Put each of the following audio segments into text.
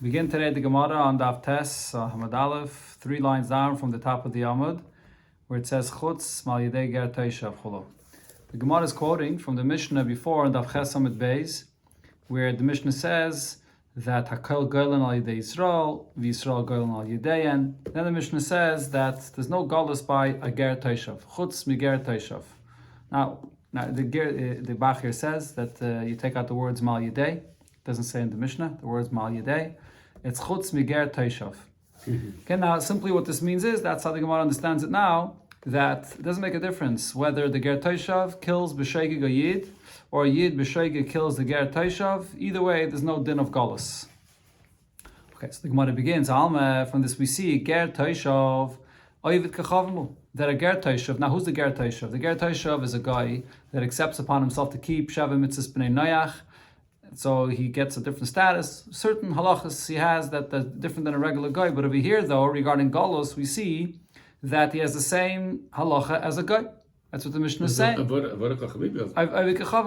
Begin today the Gemara on Daf Tes Hamad Aleph, 3 lines down from the top of the Amud, where it says Chutz Mal Yidei Ger Teishav Chulo. The Gemara is quoting from the Mishnah before on Daf Ches Amud Beis, where the Mishnah says that Hakol Goylan Al Yidei Yisrael, V'Yisrael Goylan Al Yideyan. Then the Mishnah says that there's no galus by a Ger Teishav, Chutz Mi Ger Teishav. Now the Bach here says that you take out the words Mal Yidei. It doesn't say in the Mishnah the words Mal Yidei. It's Chutz Mi Ger Teishav. Okay, now simply what this means is, that's how the Gemara understands it now, that it doesn't make a difference whether the Ger Teishav kills B'Sheigig a Yid, or a Yid B'Sheigig kills the Ger Teishav. Either way, there's no din of galus. Okay, so the Gemara begins, Alma, from this we see Ger Teishav, Oivit Kachavmu, that a Ger Teishav. Now who's the Ger Teishav? The Ger Teishav is a guy that accepts upon himself to keep Sheva Mitzvahs B'nei Noach, so he gets a different status. Certain halachas he has that are different than a regular guy. But over here, though, regarding galus, we see that he has the same halacha as a guy. That's what the Mishnah is saying.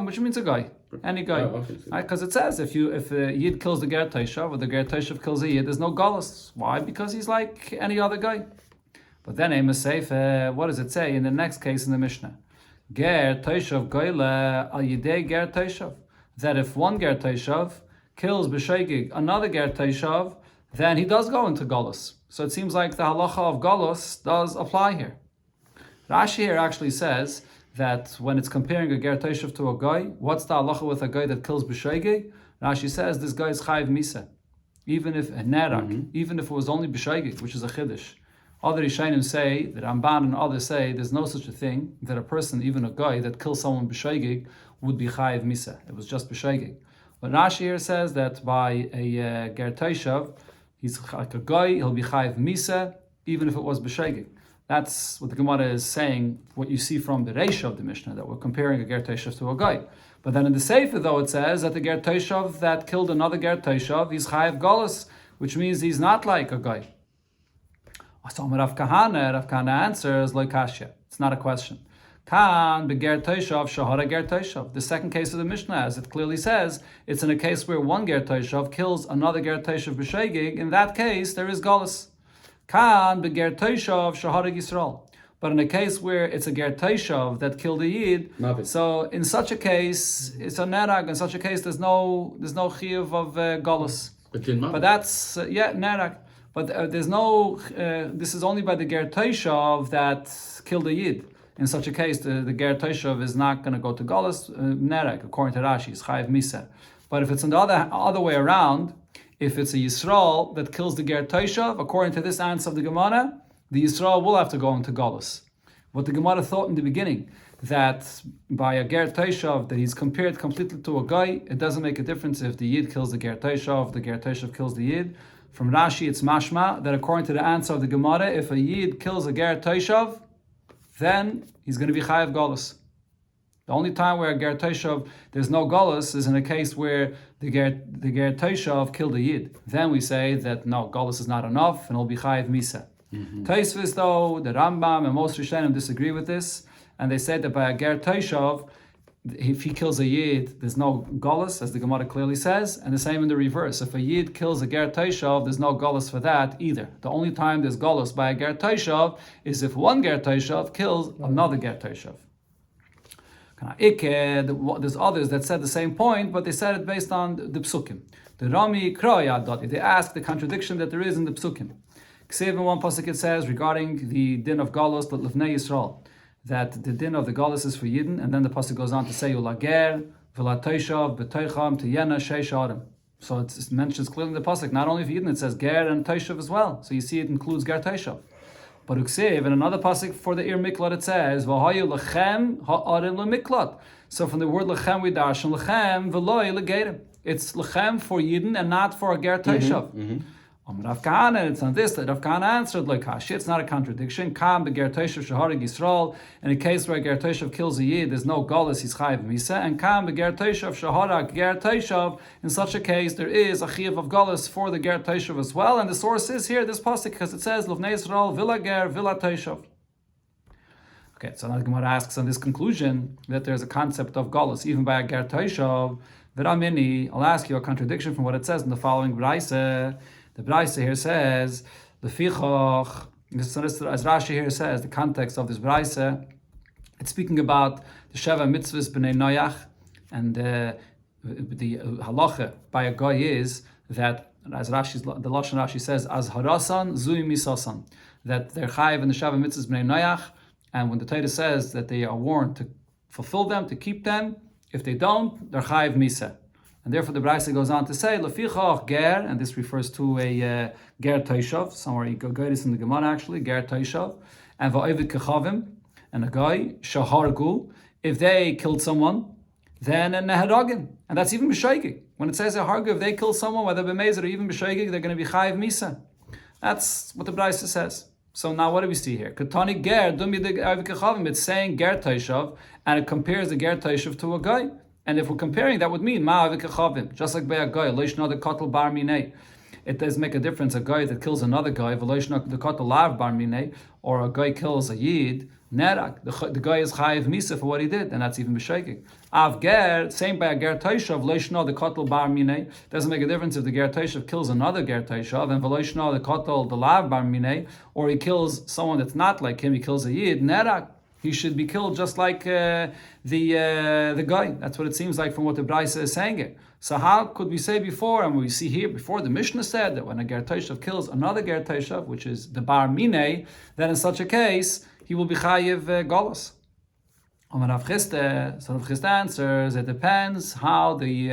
Which means a guy, any guy. Because it says if a Yid kills the Ger Teishav, or the Ger Teishav kills a Yid, there's no galus. Why? Because he's like any other guy. But then Amos Seif, what does it say in the next case in the Mishnah? Ger Teishav goyle al yidei Ger Teishav. That if one Ger Teishav kills B'Sheigig another Ger Teishav, then he does go into galus. So it seems like the halacha of galus does apply here. Rashi here actually says that when it's comparing a Ger Teishav to a guy, what's the halacha with a guy that kills B'Sheigig? Rashi says this guy is chayiv misa, even if even if it was only B'Sheigig, which is a chiddush. Other Rishonim say, that Ramban and others say, there's no such a thing that a person, even a guy that kills someone B'Sheigig, would be chayiv misa. It was just B'Sheigig. But Rashi here says that by a Ger Teishav, he's like a guy, he'll be chayiv misa, even if it was B'Sheigig. That's what the Gemara is saying, what you see from the Reisha of the Mishnah, that we're comparing a Ger Teishav to a guy. But then in the Sefer, though, it says that the Ger Teishav that killed another Ger Teishav, he's chayiv galus, which means he's not like a guy. So Rav Kahana answers like Kashya. It's not a question. Kan beger Teishav shahara Ger Teishav. The second case of the Mishnah, as it clearly says, it's in a case where one Ger Teishav kills another Ger Teishav b'Sheigig. In that case, there is galus. Kan beger Teishav shahara Yisrael. But in a case where it's a Ger Teishav that killed a Yid, so in such a case, it's a nerag. In such a case, there's no chiyuv of galus. But that's nerag. But there's no. This is only by the Ger Teishav that killed a Yid. In such a case, the Ger Teishav is not going to go to galus nerek, according to Rashi, is chayiv misa. But if it's on the other way around, if it's a Yisrael that kills the Ger Teishav, according to this answer of the Gemara, the Yisrael will have to go into galus. What the Gemara thought in the beginning, that by a Ger Teishav that he's compared completely to a guy, it doesn't make a difference if the Yid kills the Ger Teishav, the Ger Teishav kills the Yid. From Rashi, it's mashma that according to the answer of the Gemara, if a Yid kills a Ger Teishav, then he's going to be chayav galus. The only time where a Ger Teishav there's no galus is in a case where the Ger Teishav killed a Yid. Then we say that no, galus is not enough and he'll be chayav misa. Taisvis though, the Rambam and most Rishonim disagree with this, and they say that by a Ger Teishav, if he kills a Yid, there's no galus, as the Gemara clearly says, and the same in the reverse. If a Yid kills a Ger Teishav, there's no galus for that either. The only time there's galus by a Ger Teishav is if one Ger Teishav kills another Ger Teishav. There's others that said the same point, but they said it based on the psukim. The Rami Kroyadoti, they ask the contradiction that there is in the psukim. In one pasuk it says regarding the din of galus, that Lefnei Yisrael, that the din of the galus is for Yidden, and then the pasuk goes on to say Ulager, V'la Teishav, B'Teicham, Tiyena, Sheish Adam. So it mentions clearly in the pasuk, not only for Yidden, it says Ger and Teishav as well. So you see it includes Ger Teishav. But Uksiv, in another pasuk for the Ir Miklat, it says V'hayu Lechem Ha'arim LeMiklat. So from the word Lechem we darshan Lechem V'loi Legerim. It's Lechem for Yidden and not for a Ger Teishav. Rav Kahana, it's on this that Rav Kahana answered like Hashi. It's not a contradiction. Kam beger Teishav shaharig Yisrael. In a case where a Ger Teishav kills a Yid, there's no galus, he's chayiv misa. And Kam beger Teishav shaharag Ger Teishav. In such a case, there is a chiyuv of galus for the Ger Teishav as well. And the source is here, this pasuk, because it says Levnei Yisrael Villa Ger Villa Teishav. Okay, so now the Gemara asks on this conclusion that there's a concept of galus even by a Ger Teishav. V'ramini, I'll ask you a contradiction from what it says in the following Braise. The Braise here says, Lefichoch, as Rashi here says, the context of this Braise, it's speaking about the Sheva Mitzvahs B'nei Noach, and the halacha by a guy is that, as the Lashon Rashi says, as harasan zui misasan, that they're chayiv in the Sheva Mitzvahs B'nei Noach, and when the Torah says that they are warned to fulfill them, to keep them, if they don't, they're chayiv misa. And therefore the Braisa goes on to say, Lefichach ger, and this refers to a ger toishav, somewhere you go this in the Gemara actually, ger toishav, and va'ovid kechavim, and a guy, shahargu, if they killed someone, then a neharagim, and that's even b'shaygig. When it says a hargu, if they kill someone, whether b'mezer or even b'shaygig, they're going to be chayiv misa. That's what the Braisa says. So now what do we see here? Katani ger, dumi de kechavim, it's saying ger toishav, and it compares the ger toishav to a guy. And if we're comparing, that would mean ma'avik kechavim, just like by a guy, loishna the kotel bar minei. It does make a difference. A guy that kills another guy, v'loishna the kotel lav bar minei, or a guy kills a yid, nerak. The guy is chayiv misa for what he did, and that's even b'shegig. Av ger, same by a ger toishav, loishna the kotel bar minei. Doesn't make a difference if the ger toishav kills another ger toishav, and v'loishna the kotel the lav bar minei, or he kills someone that's not like him. He kills a yid, nerak. He should be killed just like the guy. That's what it seems like from what the Braisa is saying it. So how could we say before, and we see here before, the Mishnah said that when a ger toishav kills another ger toishav, which is the bar minei, then in such a case he will be chayiv galus. So Rav Chisda answers, it depends how he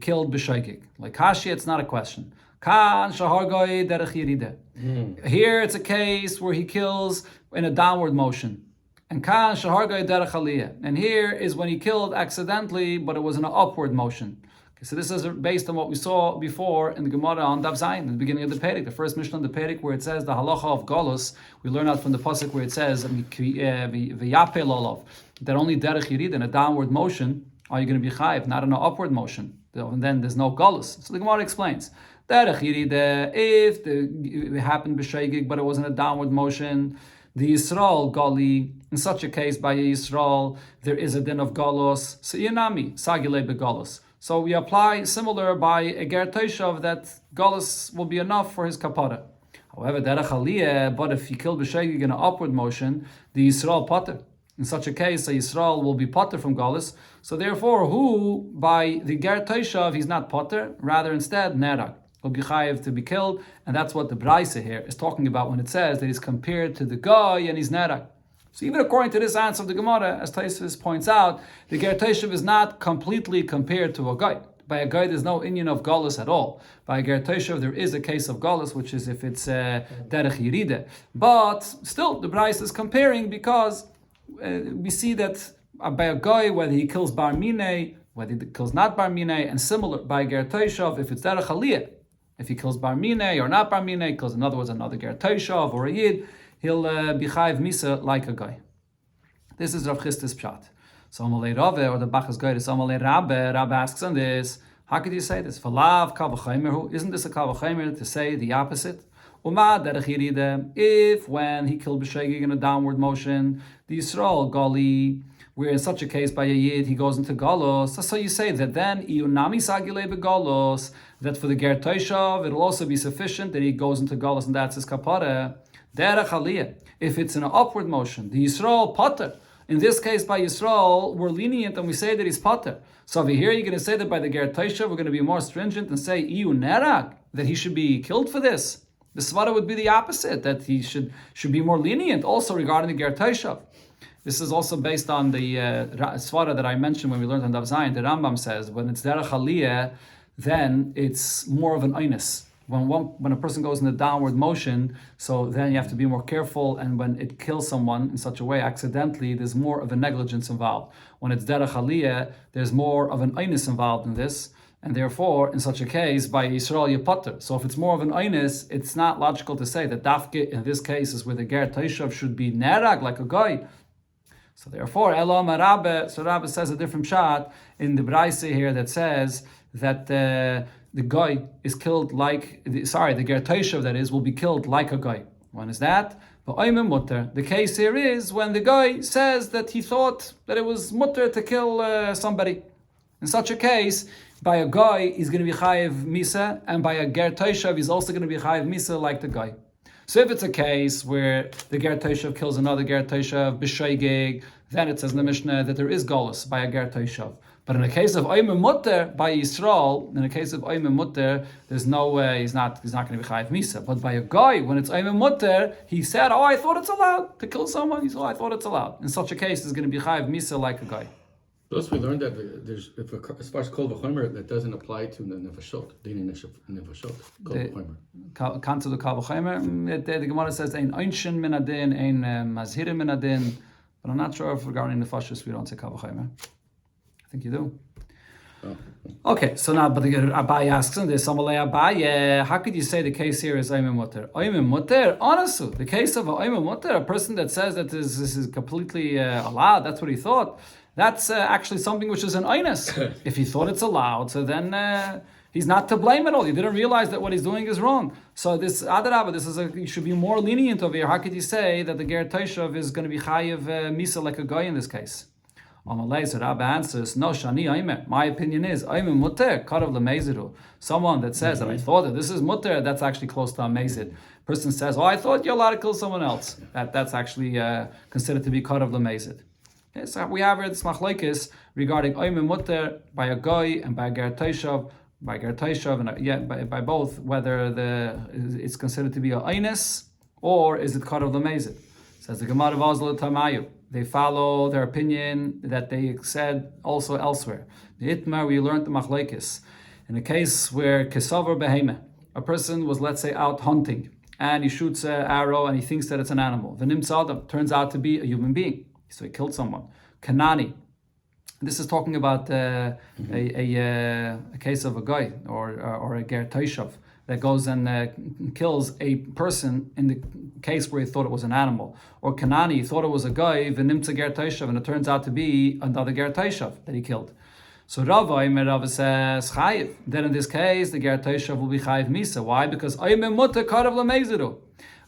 killed b'shaygig. Like Kashi, it's not a question. Kan shahar goy derech yiride. Here it's a case where he kills in a downward motion. And kan shahar goy derech aliyah. And here is when he killed accidentally, but it was in an upward motion. Okay, so this is based on what we saw before in the Gemara on Daf Zayin, in the beginning of the Perek, the first Mishnah on the Perek, where it says the halacha of Golus. We learn out from the pasuk where it says v'yapel olav, that only derech yirid in a downward motion are you going to be chayiv, not in an upward motion. And then there's no Golus. So the Gemara explains. Derech yirid, if it happened b'shaygig, but it was in a downward motion, the Yisrael Gali, in such a case by Yisrael, there is a din of Galos, Siyinami, Sagile begalos. So we apply similar by a ger toishav that Galos will be enough for his kapara. However, derech aliyah, but if he killed b'shaygig in an upward motion, the Yisrael potter. In such a case, a Yisrael will be potter from Galos. So therefore, who by the ger toishav he's not potter, rather instead nerag. Will be chayiv to be killed, and that's what the Braisa here is talking about when it says that he's compared to the guy and he's nerag. So even according to this answer of the Gemara, as Taisus points out, the ger toishav is not completely compared to a guy. By a guy, there's no inyan of galus at all. By a ger toishav, there is a case of galus, which is if it's derech yiride. But still, the Braisa is comparing because we see that by a guy, whether he kills bar minei, whether he kills not bar minei, and similar by ger toishav, if it's derech aliyah. If he kills bar minei or not bar minei, kills in other words another ger toishav or a yid, he'll be chayiv misa like a guy. This is Rav Chisda's pshat. So Amalei Rave or the Bachas Goyres Amalei Rabbe asks on this. How could you say this? Falav kavachimer. Isn't this a kavachimer to say the opposite? Uma derech yiride. If when he killed b'shaygig in a downward motion, the Yisrael gali, where in such a case by a yid he goes into galos. So you say that then iunami sagile begalos, that for the ger toishav it'll also be sufficient that he goes into galos and that's his kapara. Derech aliyah. If it's in an upward motion, the Yisrael potter. In this case, by Yisrael, we're lenient and we say that he's potter. So over here, you're going to say that by the ger toishav, we're going to be more stringent and say iu nerag, that he should be killed for this. The svara would be the opposite, that he should be more lenient also regarding the ger toishav. This is also based on the svara that I mentioned when we learned on Daf Zayin. The Rambam says when it's derech aliyah, then it's more of an einus. When a person goes in a downward motion, so then you have to be more careful, and when it kills someone in such a way accidentally, there's more of a negligence involved. When it's derech aliyah, there's more of an einus involved in this, and therefore, in such a case, by Yisrael you potter. So if it's more of an einus, it's not logical to say that dafke in this case is where the ger toishav should be nerag, like a guy. So therefore, Elam Rabbe, so Rabbe says a different shot in the Braisa here that says that the guy is killed like, the ger toishav that is, will be killed like a guy. When is that? The case here is when the guy says that he thought that it was mutter to kill somebody. In such a case, by a guy, he's going to be chayiv misa, and by a ger toshav, he's also going to be chayiv misa like the guy. So if it's a case where the ger toshav kills another ger toshav b'shoigeg, then it says in the Mishnah that there is golus by a ger toshav. But in the case of oimim mutter by Yisrael, in the case of oimim mutter, there's no way he's not going to be chayiv misa. But by a guy, when it's oimim mutter, he said, "Oh, I thought it's allowed to kill someone." He said, "Oh, I thought it's allowed." In such a case, he's going to be chayiv misa like a guy. Plus, we learned that there's, as far as kol v'chomer, that doesn't apply to the nefashot, dini nefashot, kol v'chomer. Can't the kol v'chomer. The Gemara says ein einshin min adin, ein mazhirim min adin, but I'm not sure if regarding nefashos we don't say kol v'chomer. I think you do. Oh. Okay, so now, but Abai asks him, there's someone like Abai, how could you say the case here is Oimim Mutter? Oimim Mutter, honestly, the case of Oimim Mutter, a person that says that this is completely allowed, that's what he thought, that's actually something which is an oinus. If he thought it's allowed, so then he's not to blame at all. He didn't realize that what he's doing is wrong. So this Adarabah, you should be more lenient over here. How could you say that the Ger Toshav is going to be chayiv misa like a guy in this case? Amalei, so Rabbi answers, no, Shani Aimer. My opinion is, Aimer Mutter, Karav Lemeziru. Someone that says that I thought that this is Mutter, that's actually close to Amazid. Person says, oh, I thought you're allowed to kill someone else. That's actually considered to be Karav Lemezid. Okay, so we have this machlokes regarding Aimer Mutter by a guy and by a Ger Toshav, and by both, whether it's considered to be a Einis or is it Karav Lemezid. Says the Gemara Vazla Tamayu. They follow their opinion that they said also elsewhere. The Itmar, we learned the machlokes. In a case where kesavar behema, a person was, let's say, out hunting, and he shoots an arrow and he thinks that it's an animal. The nimtzadam turns out to be a human being, so he killed someone. Kanani. This is talking about a case of a guy or a ger toshav that goes and kills a person in the case where he thought it was an animal. Or Kanani, he thought it was a guy, v'nimtza ger toshav, and it turns out to be another ger toshav that he killed. So Rava says, chayiv. Then in this case, the ger toshav will be chayiv misa. Why? Because ayim mutter karav lemeziru.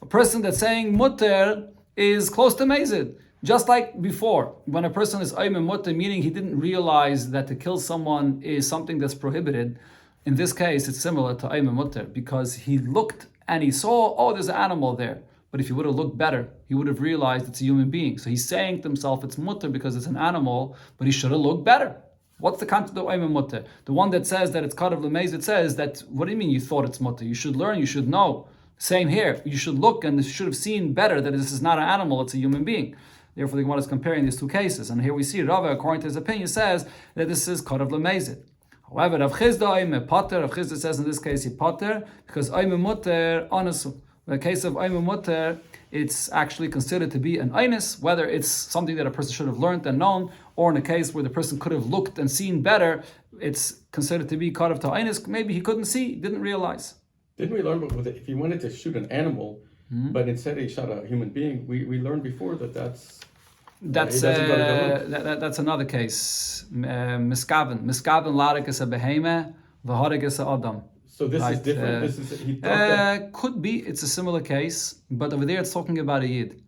A person that's saying mutter is close to mezid. Just like before, when a person is ayim mutter, meaning he didn't realize that to kill someone is something that's prohibited. In this case, it's similar to Ayim Mutter because he looked and he saw, oh, there's an animal there. But if he would have looked better, he would have realized it's a human being. So he's saying to himself, it's Mutter because it's an animal, but he should have looked better. What's the concept of Ayim Mutter? The one that says that it's Karav Lemez, it says that, what do you mean you thought it's Mutter? You should learn, you should know. Same here. You should look and you should have seen better that this is not an animal, it's a human being. Therefore, the Gemara is comparing these two cases. And here we see Rava, according to his opinion, says that this is Karav Lemez. However, Rav Chizda Potter, Rav Chizda says in this case he Potter because Ayim Mutter Anasu. In the case of Ayim Mutter, it's actually considered to be an Einis, whether it's something that a person should have learned and known, or in a case where the person could have looked and seen better, it's considered to be Karav to Einis. Maybe he couldn't see, didn't realize. Didn't we learn with it, if he wanted to shoot an animal, but instead he shot a human being, we learned before that's another case. Miskaven larik is a beheme, v'horig is a adam. So this is different. This is he that... Could be. It's a similar case, but over there it's talking about a yid,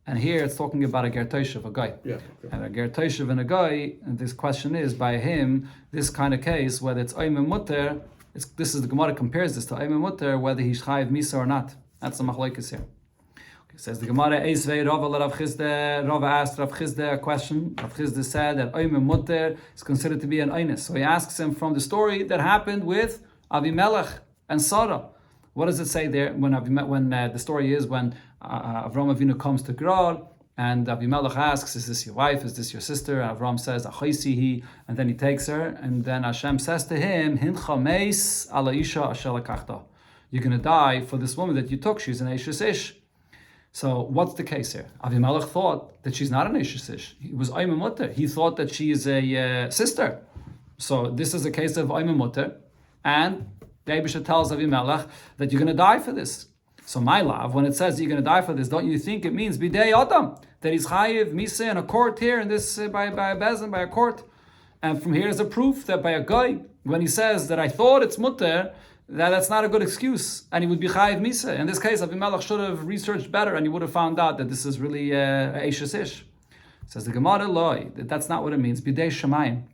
and here it's talking about a ger toshav, a guy. Yeah. Okay. And a ger toshav and a guy. And this question is by him. This kind of case, whether it's ayim mutter, this is the Gemara compares this to ayim mutter, whether he's chayiv misa or not. That's the machlokes here. Says the Gemara, Rava asked Rav Chizda a question. Rav Chizda said that Oimim Mutter is considered to be an Einis. So he asks him from the story that happened with Avimelech and Sarah. What does it say there? When the story is when Avram Avinu comes to Gerar, and Avimelech asks, is this your wife? Is this your sister? And Avram says, Achaisihi, and then he takes her, and then Hashem says to him, Hincha meis ala isha asher lakachta. You're going to die for this woman that you took. She's an Eishes Ish. So what's the case here? Avimelech thought that she's not an Eishes Ish. He was Ayim Mutter. He thought that she is a sister. So this is a case of Ayim Mutter. And the Eibusha tells Avimelech that you're going to die for this. So my love, when it says you're going to die for this, don't you think it means Bidei Adam? That he's Chayiv, Misa, in a court here, in this by a bezin, by a court. And from here is a proof that by a guy, when he says that I thought it's Mutter, that's not a good excuse, and he would be chayiv misa. In this case, Avimelech should have researched better, and he would have found out that this is really Eishes Ish. Says the Gemara, loy, that's not what it means. Bidei Shemayim.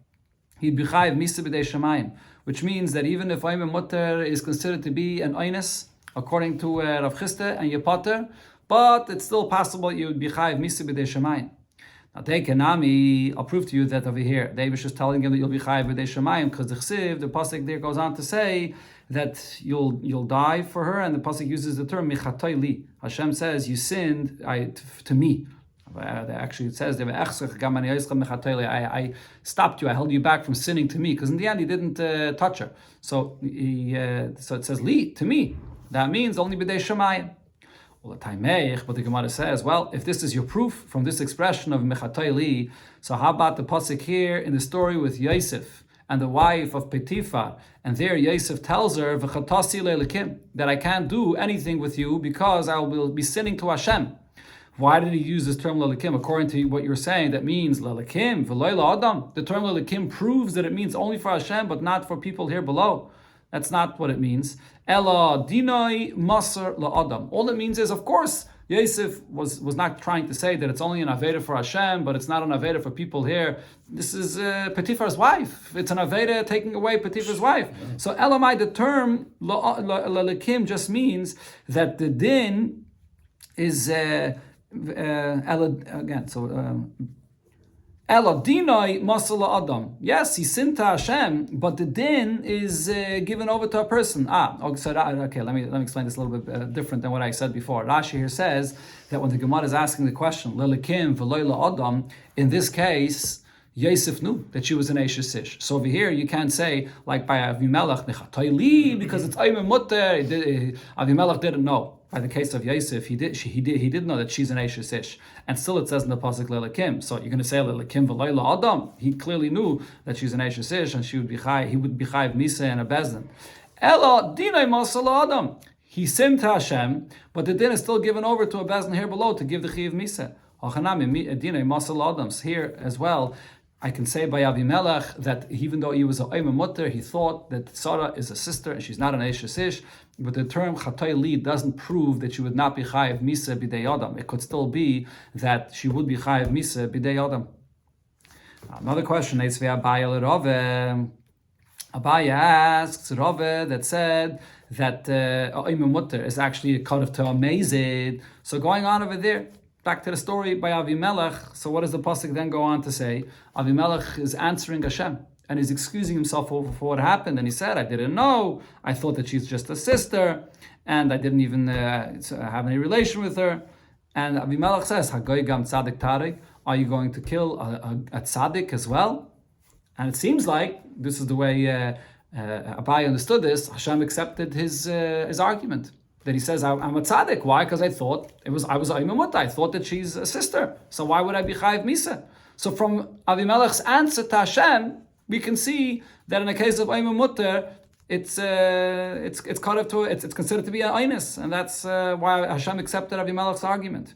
he'd be chayiv misa b'dei shamayim, which means that even if Oime Mutter is considered to be an Oines, according to Rav Chisda and Yepater, but it's still possible you would be chayiv misa b'dei shamayim. Now, take Nami, I'll prove to you that over here, the Eibush is telling him that you'll be chayiv b'dei shamayim, because the Chsiv, the pasuk there goes on to say that you'll die for her, and the pasuk uses the term michatoi li. Hashem says, you sinned to me. Actually, it says, I stopped you, I held you back from sinning to me, because in the end, he didn't touch her. So so it says, li, to me. That means only b'dei shamayim. But the Gemara says, well, if this is your proof from this expression of mechatoi li, so how about the pasuk here in the story with Yosef and the wife of Potiphar? And there Yosef tells her, v'chatasi le'elekim, that I can't do anything with you because I will be sinning to Hashem. Why did he use this term lelekim? According to what you're saying, that means lelekim, v'loy la'adam. The term lelekim proves that it means only for Hashem, but not for people here below. That's not what it means. Ela dinoi masar la'adam. All it means is, of course, Yosef was not trying to say that it's only an aveda for Hashem, but it's not an aveda for people here. This is Potiphar's wife. It's an aveda taking away Potiphar's wife. So elamai, the term lelekim just means that the din is again. So. Eladinoi masala adam. Yes, he sinned to Hashem, but the din is given over to a person. Okay. Let me explain this a little bit different than what I said before. Rashi here says that when the Gemara is asking the question, lelekim v'loy la'adam, in this case, Yosef knew that she was an Eishes Ish. So over here, you can't say, like by Avimelech, because it's Oime Mutter, Avimelech didn't know. By the case of Yosef, he did know that she's an Eishes Ish. And still it says in the pasuk Lelekim. So you're going to say Lelekim v'loy la'adam. He clearly knew that she's an Eishes Ish, and he would be chayiv misa and a bezdin. Ela dinay masal la'adam. He sinned to Hashem, but the din is still given over to a bezdin here below to give the chayiv misa. Here as well, I can say by Avimelech that even though he was a Oime Mutter, he thought that Sarah is a sister and she's not an Eishes Ish, but the term Chatoi Li doesn't prove that she would not be Chayiv Misa B'dei Adam. It could still be that she would be Chayiv Misa B'dei Adam. Another question, Abaya asks Rove that said that Oime Mutter is actually a cut of to Amazed. So going on over there, back to the story by Avimelech. So what does the pasuk then go on to say? Avimelech is answering Hashem and is excusing himself for what happened. And he said, I didn't know. I thought that she's just a sister, and I didn't even have any relation with her. And Avimelech says, Hagoy gam tzadik tarik. Are you going to kill a tzaddik as well? And it seems like this is the way Abai understood this. Hashem accepted his argument. That he says, I'm a tzaddik. Why? Because I was Oime Mutter. I thought that she's a sister. So why would I be chayiv misa? So from Avimelech's answer to Hashem, we can see that in the case of Oime Mutter, it's considered to be an Oines, and that's why Hashem accepted Avimelech's argument.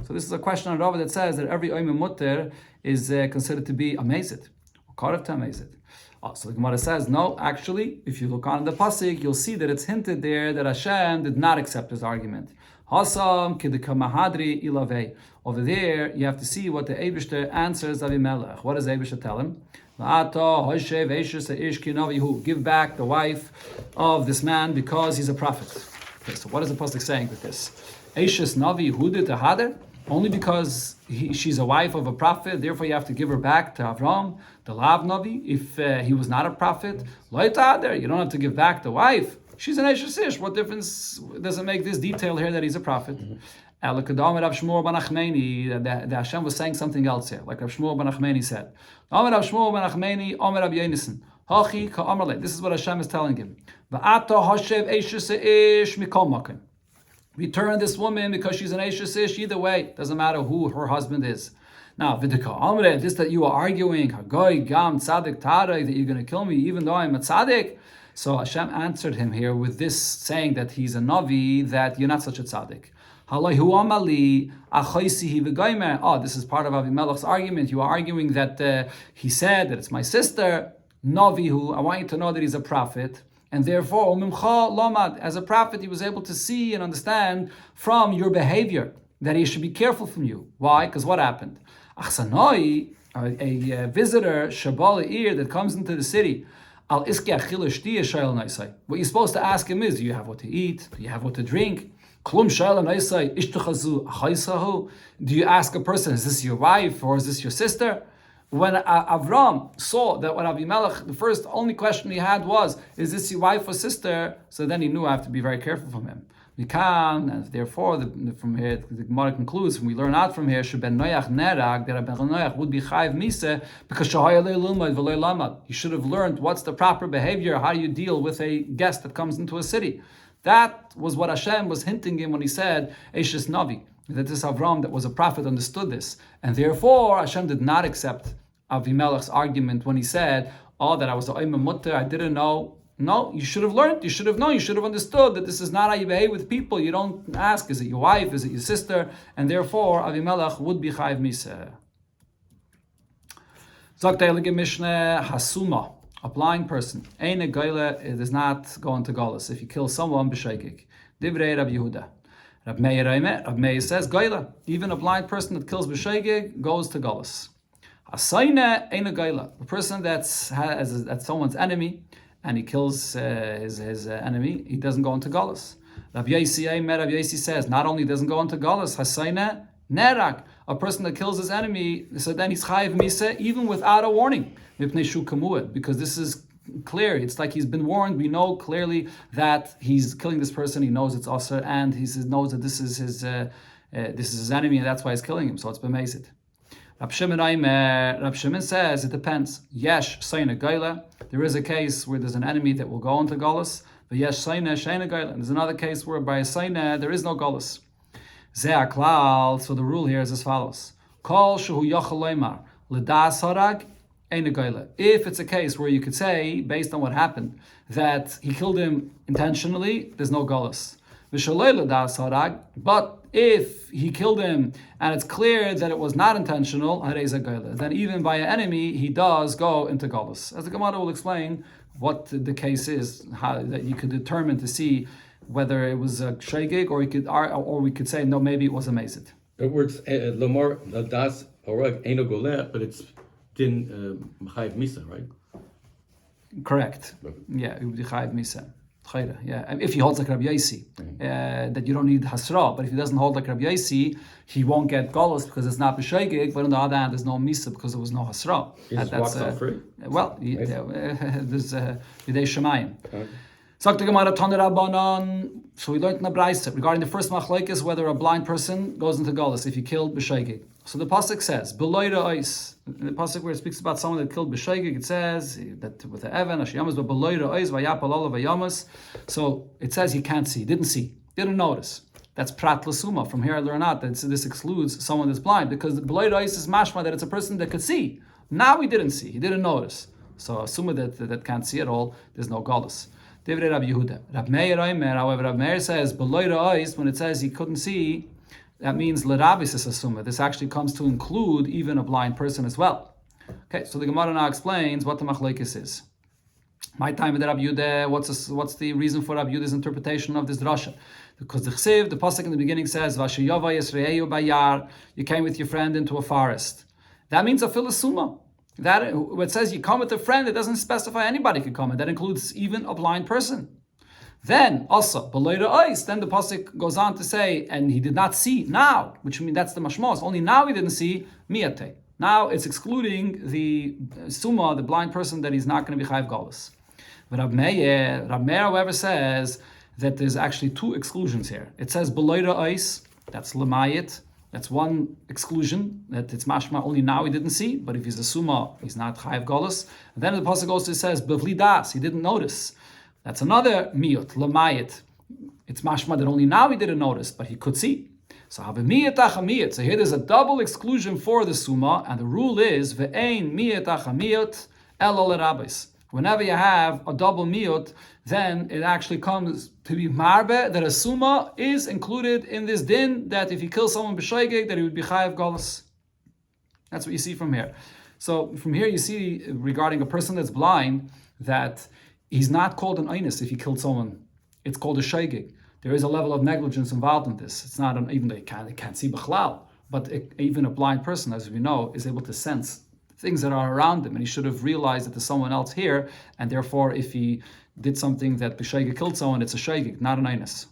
So this is a question on Rava that says that every Oime Mutter is considered to be amazed, or karev to amazed. So the Gemara says, no, actually, if you look on the pasuk, you'll see that it's hinted there that Hashem did not accept his argument. Hasam kidekamahadri ilavei. Over there, you have to see what the Eibishter answers Avimelech. What does Eibishter tell him? Give back the wife of this man because he's a prophet. Okay, so what is the pasuk saying with this? Eishes navi hude tehader? Only because she's a wife of a prophet, therefore you have to give her back to Avram, the Lav Navi. If he was not a prophet, you don't have to give back the wife. She's an Eishes Ish. What difference does it make this detail here that he's a prophet? The Hashem was saying something else here, like Rav Shmuel ben Achmeni said. This is what Hashem is telling him. Return this woman because she's an Eishes Ish. Either way, doesn't matter who her husband is. Now, this that you are arguing, that you're going to kill me even though I'm a tzaddik. So Hashem answered him here with this saying that he's a Navi, that you're not such a tzaddik. This is part of Avimelech's argument. You are arguing that he said that it's my sister, Navihu. I want you to know that he's a prophet. And therefore, as a prophet, he was able to see and understand from your behavior that he should be careful from you. Why? Because what happened? a visitor Shabal Ir that comes into the city. Al iski achila shtiya shayla naisai. What you're supposed to ask him is, do you have what to eat? Do you have what to drink? Klum shayla naisai ishtuchazu achaisahu. Do you ask a person, is this your wife or is this your sister? When Avram saw that what Avimelech, the only question he had was, is this your wife or sister? So then he knew I have to be very careful from him. We can, and therefore, from here, the Gemara concludes, we learn out from here, Sheben Noach Nerag, that Ben Noach would be Chayiv Mise, because Shahaya Leilumad V'Lei Lamad. He should have learned what's the proper behavior, how do you deal with a guest that comes into a city. That was what Hashem was hinting him when he said, Eishes Navi, that this Avram that was a prophet understood this. And therefore, Hashem did not accept Avimelech's argument when he said, that I was the Oimah Mutter, I didn't know. No, you should have learned, you should have known, you should have understood that this is not how you behave with people. You don't ask, is it your wife, is it your sister? And therefore, Avimelech would be Chayiv Miseh. Zok Heilige Mishneh, Hasuma, a blind person. Eine Geile, it is not going to Golas. If you kill someone, B'Sheikik. Divrei Rab Yehuda. Rab Meir says, Geile, even a blind person that kills B'Sheikik goes to Golas. Hasayne Eine Geile, a person that's someone's enemy, and he kills his enemy, he doesn't go into Galus. Rav Yasi says, not only doesn't go into Galus, Hasayne Nerak, a person that kills his enemy, so then he's Chayiv Miseh even without a warning. Because this is clear, it's like he's been warned, we know clearly that he's killing this person, he knows it's Asr, and he knows that this is his enemy, and that's why he's killing him, so it's b'mezid. Rab Shimon says, it depends. Yesh Sayna Gaila. There is a case where there's an enemy that will go into Galus. But Yesh Sayna Shayna Gaila. There's another case where by Sayna there is no Galus. Zeh Klal. So the rule here is as follows. Kol Shehu Yachal Leimar L'das Harag Eina Gaila. If it's a case where you could say, based on what happened, that he killed him intentionally, there's no Galus. But if he killed him and it's clear that it was not intentional, then even by an enemy he does go into Galus. As the Gemara will explain what the case is, how that you could determine to see whether it was a shegig or we could say no, maybe it was a mazid. The words Lamar das Orag Eino Goleh, but it's din Chayiv Misa, right? Correct. Yeah, it would be Chayiv Misa. Yeah, if he holds like Rabbi Yasi, that you don't need Hasra, but if he doesn't hold like Rabbi Yasi, he won't get Golos because it's not B'Sheigig, but on the other hand, there's no Misa because there was no Hasra. He just walks out free? Well, there's Yidei Shemayim. So we learned in the Braisa regarding the first machlokes whether a blind person goes into Golos if he killed B'Sheigig. So the pasuk says, "Beloyra ois." In the pasuk where it speaks about someone that killed B'Sheigig, it says that with the Evan, Hashayamas, but Beloyra ois vayapal olav vayamas. So it says he can't see, didn't notice. That's prat l'suma. From here I learn out that this excludes someone that's blind because Beloyra ois is mashma that it's a person that could see. Now he didn't see, he didn't notice. So assuming that can't see at all, there's no galus. Divrei Rab Yehuda. Rab Meir Omer, however, Rab Meir says Beloyra ois when it says he couldn't see. That means l'rabis is assuma. This actually comes to include even a blind person as well. Okay, so the Gemara now explains what the machlokes is. My time with Rabbi Yehuda, what's the reason for Rabbi Yehuda's interpretation of this drasha? Because the chsiv, the pasuk in the beginning says, "Vashiyava yisreyu bayar." You came with your friend into a forest. That means a filasuma. That it says you come with a friend, it doesn't specify anybody could come, and that includes even a blind person. Then also, Beloyra ois, then the pasuk goes on to say, and he did not see now, which means that's the mashmos. Only now he didn't see miyate. Now it's excluding the summa, the blind person, that he's not going to be chayiv galus. But Rab Meir, however, says that there's actually two exclusions here. It says Beloyra ois, that's lemayit. That's one exclusion, that it's mashma only now he didn't see, but if he's a summa, he's not chayiv galus. And then the pasuk also says bevli das, he didn't notice. That's another miyut, lamayit. It's mashma that only now he didn't notice, but he could see. So have a miyut achamiyut. So here there's a double exclusion for the summa, and the rule is ve'ein miyut achamiyut elo l'rabis. Whenever you have a double miyut, then it actually comes to be marbe that a summa is included in this din that if you kill someone b'shoigeg that he would be chayav galus. That's what you see from here. So from here you see regarding a person that's blind that he's not called an einus if he killed someone. It's called a shaygig. There is a level of negligence involved in this. It's not even though he can't see b'chlal, but even a blind person, as we know, is able to sense things that are around him, and he should have realized that there's someone else here, and therefore if he did something that b'sheigig killed someone, it's a sheigig, not an einus.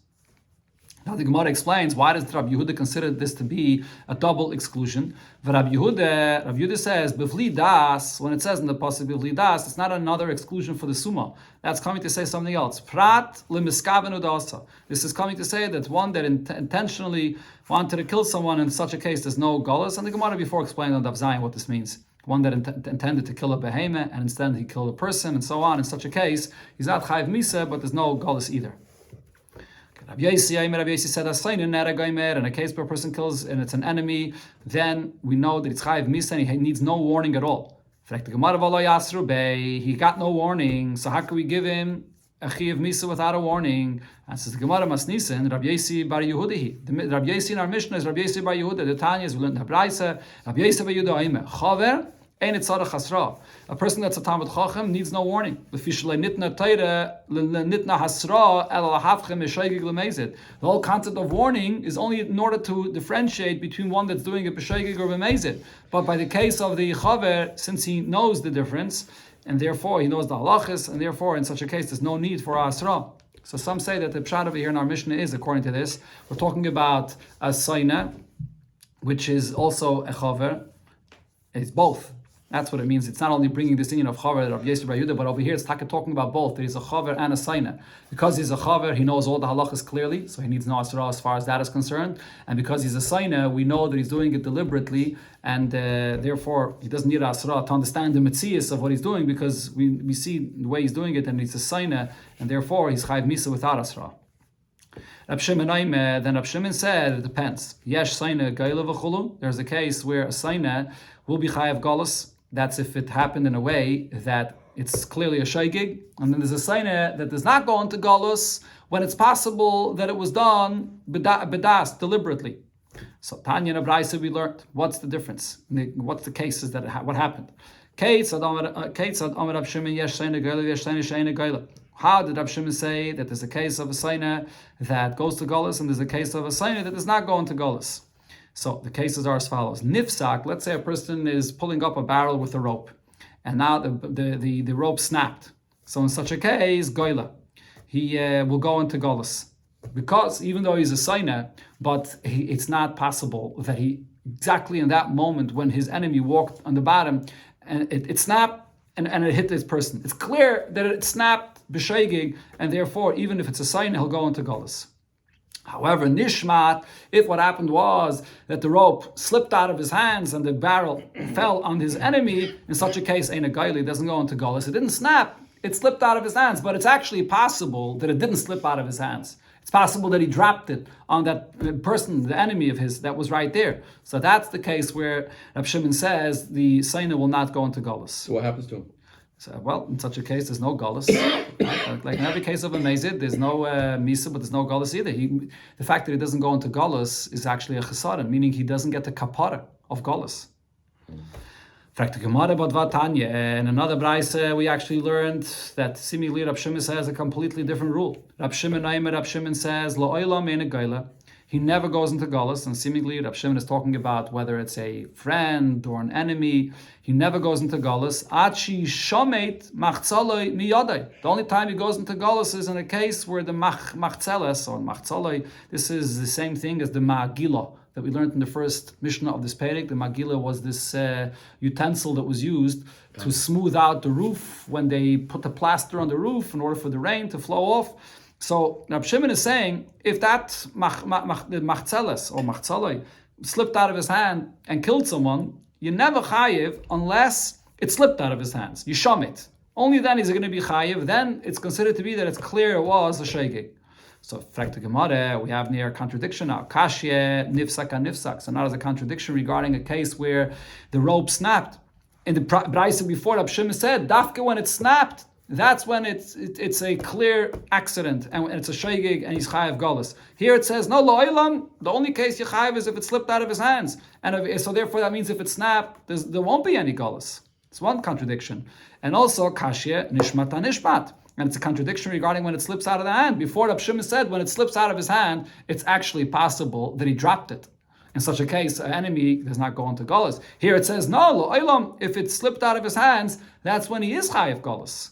Now the Gemara explains, why does Rabbi Yehuda consider this to be a double exclusion? But Rabbi Yehuda says, Bivli das, when it says in the pasuk Bivli das, it's not another exclusion for the summa. That's coming to say something else. Prat lemiskavenu dasa. This is coming to say that one that intentionally wanted to kill someone, in such a case there's no galus. And the Gemara before explained on Daf Zayin what this means. One that intended to kill a behemoth and instead he killed a person and so on. In such a case, he's not chayiv misa, but there's no galus either. Rabbi Yossi said, in a case where a person kills and it's an enemy, then we know that it's chayiv misa and he needs no warning at all. He got no warning, so how can we give him a chayiv misa without a warning? And says the Gemara Masnisen, Rabbi Yossi bar Yehuda. The Rabbi Yossi in our Mishnah is Rabbi Yossi bar Yehuda. The Tanya is we learned Habraisa. Rabbi Yossi bar Yehuda aime chaver. A person that's a Talmud Chacham needs no warning. The whole concept of warning is only in order to differentiate between one that's doing it b'sheigig or b'mezid. But by the case of the chaver, since he knows the difference, and therefore he knows the halachas, and therefore in such a case there's no need for asra. So some say that the pshat over here in our Mishnah is, according to this, we're talking about a saina, which is also a chaver. It's both. That's what it means. It's not only bringing this union of chaver of Yossi bar Yehuda, but over here it's talking about both. There is a chaver and a saina. Because he's a chaver, he knows all the halachas clearly, so he needs no asra as far as that is concerned. And because he's a saina, we know that he's doing it deliberately, and therefore he doesn't need asra to understand the metzias of what he's doing, because we see the way he's doing it, and he's a saina, and therefore he's chayiv misa without asra. Rab Shimon then Rab Shimon said, it depends. Yesh saina gaila v'chulu. There's a case where a saina will be chayav galus. That's if it happened in a way that it's clearly a shaygig. And then there's a saina that does not go into galus when it's possible that it was done bedas, deliberately. So Tanya and Abraisa we learned. What's the difference? What's the cases that what happened? How did Rab Shimon say that there's a case of a saina that goes to galus and there's a case of a saina that does not go into galus? So the cases are as follows. Nifsak, let's say a person is pulling up a barrel with a rope, and now the rope snapped. So in such a case, goyla, he will go into galus. Because even though he's a saina, but it's not possible that he, exactly in that moment when his enemy walked on the bottom, and it snapped, and it hit this person. It's clear that it snapped b'sheigig, and therefore, even if it's a saina, he'll go into galus. However, nishmat, if what happened was that the rope slipped out of his hands and the barrel fell on his enemy, in such a case, ein a gaili doesn't go into galus. It didn't snap, it slipped out of his hands, but it's actually possible that it didn't slip out of his hands. It's possible that he dropped it on that person, the enemy of his, that was right there. So that's the case where Rab Shimon says the saina will not go into galus. So what happens to him? So, well, in such a case, there's no galus. Like in every case of a mezid, there's no misa, but there's no galus either. The fact that he doesn't go into galus is actually a chesaron, meaning he doesn't get the kapara of galus. In another brayse, we actually learned that seemingly Rab Shimon says a completely different rule. Rab Shimon says, Lo oilam ein a gaila. He never goes into galus, and seemingly Rab Shimon is talking about whether it's a friend or an enemy. He never goes into galus. Achi shomet machzaloi miyadai. The only time he goes into galus is in a case where the machzeles or machzaloi. This is the same thing as the ma'agila that we learned in the first Mishnah of this Perek. The magila was this utensil that was used to smooth out the roof when they put the plaster on the roof in order for the rain to flow off. So Rab Shimon is saying, if that machzeles or machzaloi slipped out of his hand and killed someone, you never chayiv unless it slipped out of his hands. You shom it. Only then is it going to be chayiv. Then it's considered to be that it's clear it was a sheigig. So, Frak Gemara, we have near a contradiction now. Kashye nifsak. So now there's a contradiction regarding a case where the rope snapped. In the brayse before, Rab Shimon said, dafke when it snapped, that's when it's a clear accident and it's a sheigig and he's chayiv galus. Here it says no lo'ilam. The only case you chayiv is if it slipped out of his hands, and so therefore that means if it snapped, there won't be any galus. It's one contradiction, and also kashye nishmat, and it's a contradiction regarding when it slips out of the hand. Before Rab Shimon said when it slips out of his hand, it's actually possible that he dropped it. In such a case, an enemy does not go into Golus. Here it says, no, Lo'olam, if it slipped out of his hands, that's when he is Chayiv Golus.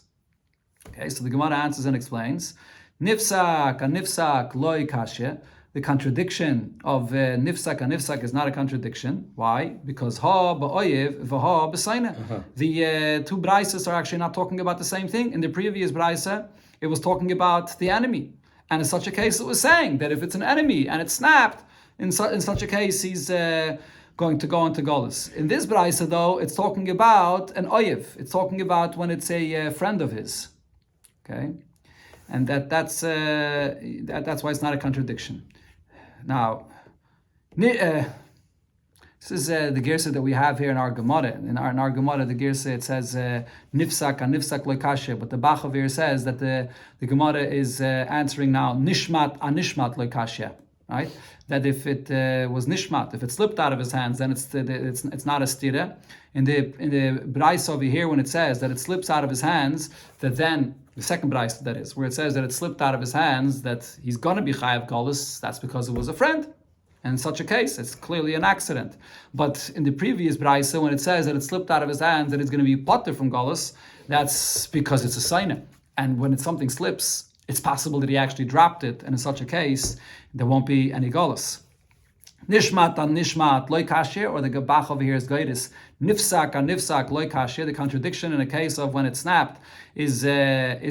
Okay, so the Gemara answers and explains, Nifsak and Nifsak loy kashya. The contradiction of Nifsak and Nifsak is not a contradiction. Why? Because Ha ba'oyev v'ha b'saina. The two brises are actually not talking about the same thing. In the previous brise, it was talking about the enemy. And in such a case, it was saying that if it's an enemy and it snapped, in such a case, he's going to go into Golus. In this brise, though, it's talking about an oyev. It's talking about when it's a friend of his. Okay? And that's why it's not a contradiction. Now, this is the girsa that we have here in our Gemara. In our Gemara, the girsa, it says nifsak and nifsak loikashe, but the Bach over here says that the Gemara is answering now nishmat and nishmat loikashe, right? That if it was nishmat, if it slipped out of his hands, then it's not a stira. In the Brais over here, when it says that it slips out of his hands, that then the second Brais, that is, where it says that it slipped out of his hands, that he's going to be Chayav Golus, that's because it was a friend. And in such a case, it's clearly an accident. But in the previous Brais, when it says that it slipped out of his hands, that it's going to be Potter from Golus, that's because it's a sign. And when something slips, it's possible that he actually dropped it, and in such a case, there won't be any Golus. Nishmat and nishmat loy kashir, or the Gabach over here is Gairis. Nifsak and nifsak loy kashir. The contradiction in a case of when it snapped is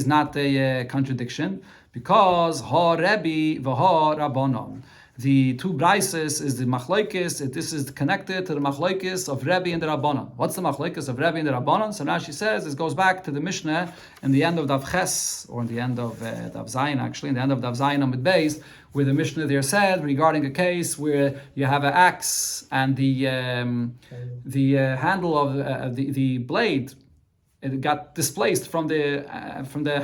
not a contradiction, because ha Rebbe v'ha Rabbanon. The two brises is the machlokes. This is connected to the machlokes of Rebbe and the Rabbanon. What's the machlokes of Rebbe and the Rabbanon? So now she says it goes back to the Mishnah in the end of Dav Ches, or in the end of Dav Zayin, actually, in the end of Dav Zayin Amid Beis, where the Mishnah there said regarding a case where you have an axe and the handle of the blade, it got displaced from the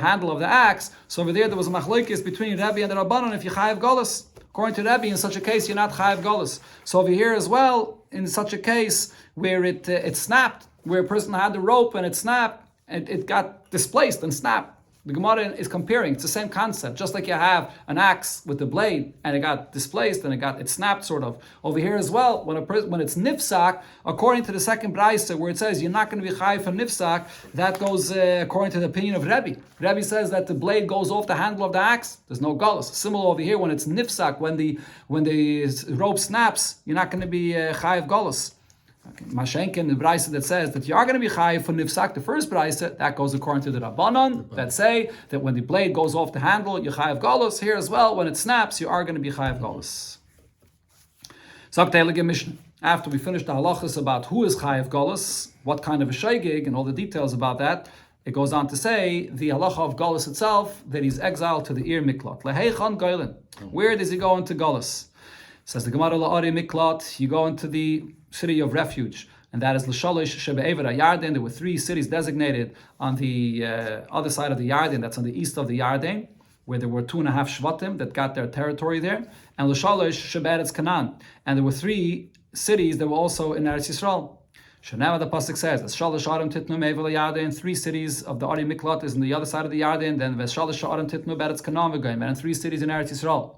handle of the axe. So over there was a machlokes between Rebbe and the Rabbanon if you chayav golus. According to Rebbe, in such a case, you're not chayav golus. So over here as well, in such a case where it snapped, where a person had the rope and it snapped, it got displaced and snapped. The Gemara is comparing. It's the same concept. Just like you have an axe with the blade and it got displaced and it snapped sort of. Over here as well, when it's nifsak, according to the second brayse where it says you're not going to be chayav for nifsak, that goes according to the opinion of Rebbe. Rebbe says that the blade goes off the handle of the axe. There's no galus. Similar over here when it's nifsak, when the rope snaps, you're not going to be chayav galus. Okay. Mashenkin, the brayse that says that you are going to be chayiv for nifsak, the first brayse, that goes according to the Rabbanon, that say that when the blade goes off the handle, you chayiv galus. Here as well, when it snaps, you are going to be chayiv galus. After we finish the halachas about who is chayiv galus, what kind of a shaygig, and all the details about that, it goes on to say the halacha of galus itself, that he's exiled to the Ir Miklat. Leheichan Goylin. Where does he go into galus? Says the Gemara La'ari Miklat, you go into the city of refuge, and that is L'Shalish Shebe'ever Yarden. There were 3 cities designated on the other side of the Yarden, that's on the east of the Yarden, where there were 2.5 Shvatim that got their territory there, and L'Shalish Shebe'eretz Canaan. And there were 3 cities that were also in Eretz Yisrael. Now the pasuk says, "Shalish Arim Titnu Me'ever Yarden." 3 cities of the Ari Miklat is on the other side of the Yarden. Then Shalish Arim Titnu Be'eretz Canaan v'Goyim, and 3 cities in Eretz Yisrael.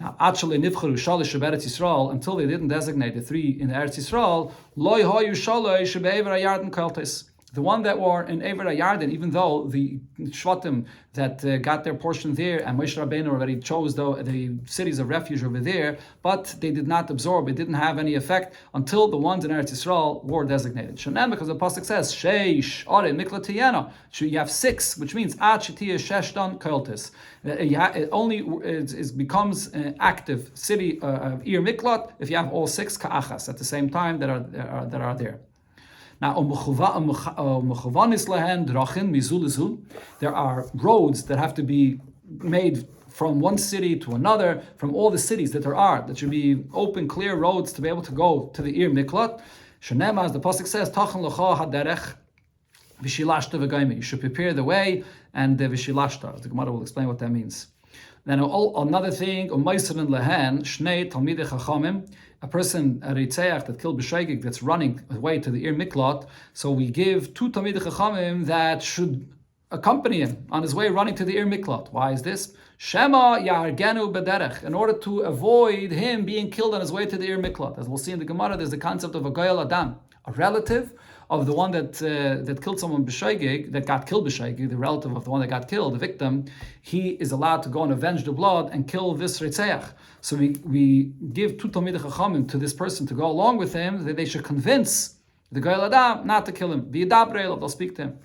Now, actually, nivcharu shalish Eretz Yisrael, until they didn't designate the 3 in Eretz Yisrael, loy hayu shalish be'ever hayarden kaltes. The one that were in Ever Yarden, even though the Shvatim that got their portion there, and Moshe Rabbeinu already chose the cities of refuge over there, but they did not absorb, it didn't have any effect until the ones in Eretz Yisrael were designated. Shanan, because the pasuk says, Sheish, Ore, Mikla Tiyana. You have 6, which means Ad Shetiya Sheshdan Koltis. It only becomes an active city of Ir Miklat if you have all 6 Ka'achas at the same time that are there. Now, there are roads that have to be made from one city to another, from all the cities that there are, that should be open, clear roads to be able to go to the Ir Miklat. Shenema, as the pasuk says, Tachan lecha haderech v'shilashta v'gaimi. You should prepare the way, and v'shilashta. The Gemara will explain what that means. Then another thing, u'maiserin lehen shnei talmidei chachamim. A person, a ritzeach that killed b'shaygig, that's running away to the Ir Miklat, so we give 2 Talmidei Chachamim that should accompany him on his way running to the Ir Miklat. Why is this? Shema Yargenu Bederech, in order to avoid him being killed on his way to the Ir Miklat. As we'll see in the Gemara, there's the concept of a Goyal Adam, a relative of the one that killed someone b'shoigeg, that got killed b'shoigeg, the relative of the one that got killed, the victim. He is allowed to go and avenge the blood and kill this Ritzeach. So we give two Talmidei Chachamim to this person to go along with him, that they should convince the Goyal Adam not to kill him. They'll speak to him.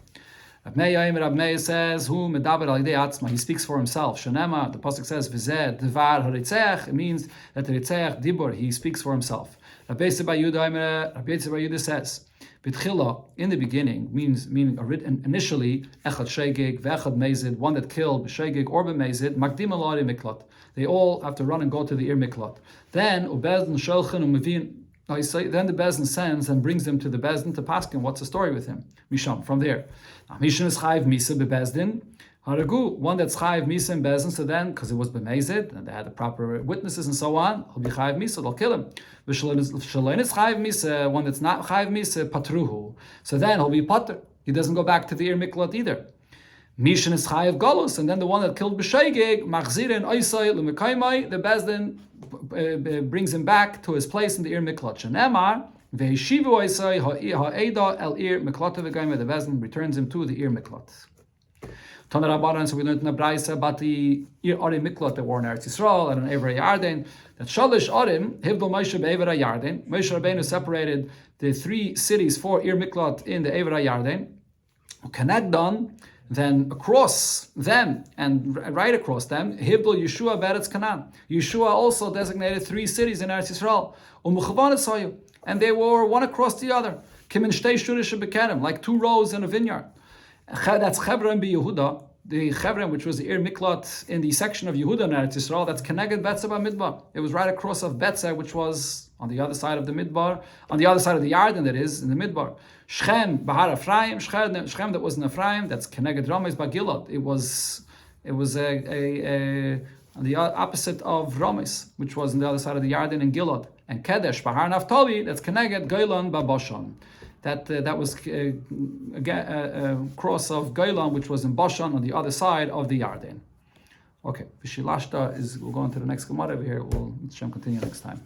Rab Meir says, "Who medaber al yidei atzma?" He speaks for himself. Shenema, the pasuk says, "V'zeh devar haritzeach." It means that the ritzeach dibur, he speaks for himself. Rabbi Yisrael bar Yehuda says, "B'tchila," in the beginning, meaning initially, echad shegeg ve'echad mezid, one that killed b'shegeg or b'mezid, makdim al miklat. They all have to run and go to the Ir Miklat. Then ubezdin sholchen umevin. Then the Bezdin sends and brings them to the Bezdin to paskin. What's the story with him? Misham, from there. Misham is chayiv misa bebezdin. Haragu, one that's chayiv misa in Bezdin. So then, because it was b'mezid and they had the proper witnesses and so on, he'll be chayiv misa. They'll kill him. V'shaloin is chayiv misa. One that's not chayiv misa, patruhu. So then he'll be pater. He doesn't go back to the Ir Miklat either. Mishan is chayiv galus, and then the one that killed b'sheigeg, machzirin oisay l'mekaymai, the Bezdin brings him back to his place in the Ir Miklat. Shenemar ve'eshivu oisay ha'eda el Ir Miklat v'gayma. The Bezdin returns him to the Ir Miklat. Tana Rabbanan, so we learned in the Braisa about the Ir Arim Miklat that were in Eretz Yisrael and in Eivra Yarden. That Shalish Arim hivdol Moshe be'Eivra Yarden. Moshe Rabbeinu separated the three cities for Ir Miklat in the Eivra Yarden. Kanagdan. Then across them and right across them, Hibdul Yeshua Beretz Canaan. Yeshua also designated three cities in Eretz Yisrael. And they were one across the other. Like two rows in a vineyard. That's Chevron be Yehuda. The Chevron, which was the Ir Miklat in the section of Yehuda in Eretz Yisrael, that's Keneged Betzeh Midbar. It was right across of Betzeh, which was on the other side of the Midbar, on the other side of the Yarden, that is, in the Midbar. Shechem, Bahar Ephraim, Shechem that was in Ephraim, that's Keneged Ramesh Bagilad. It was on the opposite of Ramesh, which was on the other side of the Yarden in Gilad. And Kedesh, Bahar Naftali, that's Keneged Golan Babashan. That was a cross of Golan, which was in Bashan on the other side of the Yarden. Okay, Vishilashta we'll go on to the next Gemara over here. We'll continue next time.